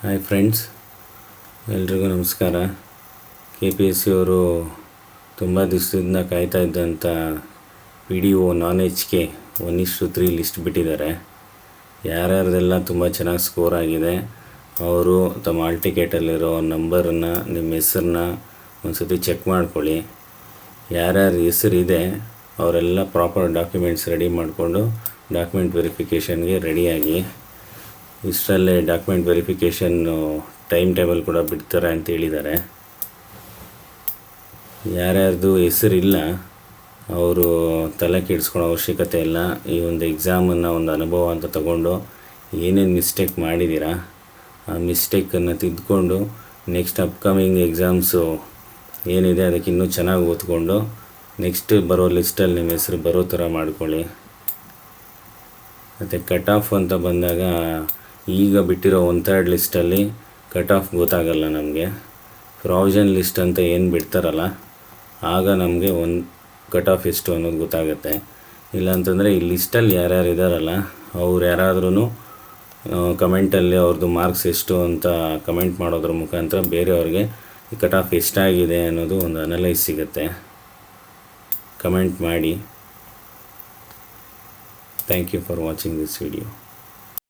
Hi friends, ಎಲ್ರಿಗೂ ನಮಸ್ಕಾರ. KPSC ಅವರು ತುಂಬ ದಿವಸದಿಂದ ಕಾಯ್ತಾ ಇದ್ದಂಥ PDO non-HK 1:3 ಲಿಸ್ಟ್ ಬಿಟ್ಟಿದ್ದಾರೆ. ಯಾರ್ಯಾರ್ದೆಲ್ಲ ತುಂಬ ಚೆನ್ನಾಗಿ ಸ್ಕೋರ್ ಆಗಿದೆ ಅವರು ತಮ್ಮ ಹಾಲ್ ಟಿಕೆಟಲ್ಲಿರೋ ನಂಬರನ್ನು, ನಿಮ್ಮ ಹೆಸರನ್ನ ಒಂದು ಸತಿ ಚೆಕ್ ಮಾಡ್ಕೊಳ್ಳಿ. ಯಾರ್ಯಾರ ಹೆಸರಿದೆ ಅವರೆಲ್ಲ ಪ್ರಾಪರ್ ಡಾಕ್ಯುಮೆಂಟ್ಸ್ ರೆಡಿ ಮಾಡಿಕೊಂಡು ಡಾಕ್ಯುಮೆಂಟ್ ವೆರಿಫಿಕೇಷನ್ಗೆ ರೆಡಿಯಾಗಿ. ಇಷ್ಟರಲ್ಲೇ ಡಾಕ್ಯುಮೆಂಟ್ ವೆರಿಫಿಕೇಷನ್ನು ಟೈಮ್ ಟೇಬಲ್ ಕೂಡ ಬಿಡ್ತಾರೆ ಅಂತ ಹೇಳಿದ್ದಾರೆ. ಯಾರ್ಯಾರ್ದು ಹೆಸರಿಲ್ಲ ಅವರು ತಲೆ ಕೆಡಿಸ್ಕೊಳ್ಳೋ ಅವಶ್ಯಕತೆ ಇಲ್ಲ. ಈ ಒಂದು ಎಕ್ಸಾಮನ್ನು ಒಂದು ಅನುಭವ ಅಂತ ತಗೊಂಡು ಏನೇನು ಮಿಸ್ಟೇಕ್ ಮಾಡಿದ್ದೀರಾ ಆ ಮಿಸ್ಟೇಕನ್ನು ತಿದ್ದುಕೊಂಡು ನೆಕ್ಸ್ಟ್ ಅಪ್ಕಮಿಂಗ್ ಎಕ್ಸಾಮ್ಸು ಏನಿದೆ ಅದಕ್ಕೆ ಇನ್ನೂ ಚೆನ್ನಾಗಿ ಓದ್ಕೊಂಡು ನೆಕ್ಸ್ಟ್ ಬರೋ ಲಿಸ್ಟಲ್ಲಿ ನಿಮ್ಮ ಹೆಸರು ಬರೋ ಥರ ಮಾಡ್ಕೊಳ್ಳಿ. ಮತ್ತು ಕಟ್ ಆಫ್ ಅಂತ ಬಂದಾಗ ಈಗ ಬಿಟ್ಟಿರೋ 1/3 ಲಿಸ್ಟಲ್ಲಿ ಕಟ್ ಆಫ್ ಗೊತ್ತಾಗಲ್ಲ ನಮಗೆ. ಪ್ರಾವಿಷನ್ ಲಿಸ್ಟ್ ಅಂತ ಏನು ಬಿಡ್ತಾರಲ್ಲ ಆಗ ನಮಗೆ ಒಂದು ಕಟ್ ಆಫ್ ಎಷ್ಟು ಅನ್ನೋದು ಗೊತ್ತಾಗುತ್ತೆ. ಇಲ್ಲಾಂತಂದರೆ ಈ ಲಿಸ್ಟಲ್ಲಿ ಯಾರ್ಯಾರು ಇದ್ದಾರಲ್ಲ ಅವ್ರು ಯಾರಾದ್ರೂ ಕಮೆಂಟಲ್ಲಿ ಅವ್ರದ್ದು ಮಾರ್ಕ್ಸ್ ಎಷ್ಟು ಅಂತ ಕಮೆಂಟ್ ಮಾಡೋದ್ರ ಮುಖಾಂತರ ಬೇರೆಯವ್ರಿಗೆ ಈ ಕಟ್ ಆಫ್ ಎಷ್ಟಾಗಿದೆ ಅನ್ನೋದು ಒಂದು ಅನಲೈಸ್ ಸಿಗುತ್ತೆ. ಕಮೆಂಟ್ ಮಾಡಿ. Thank you for watching this video.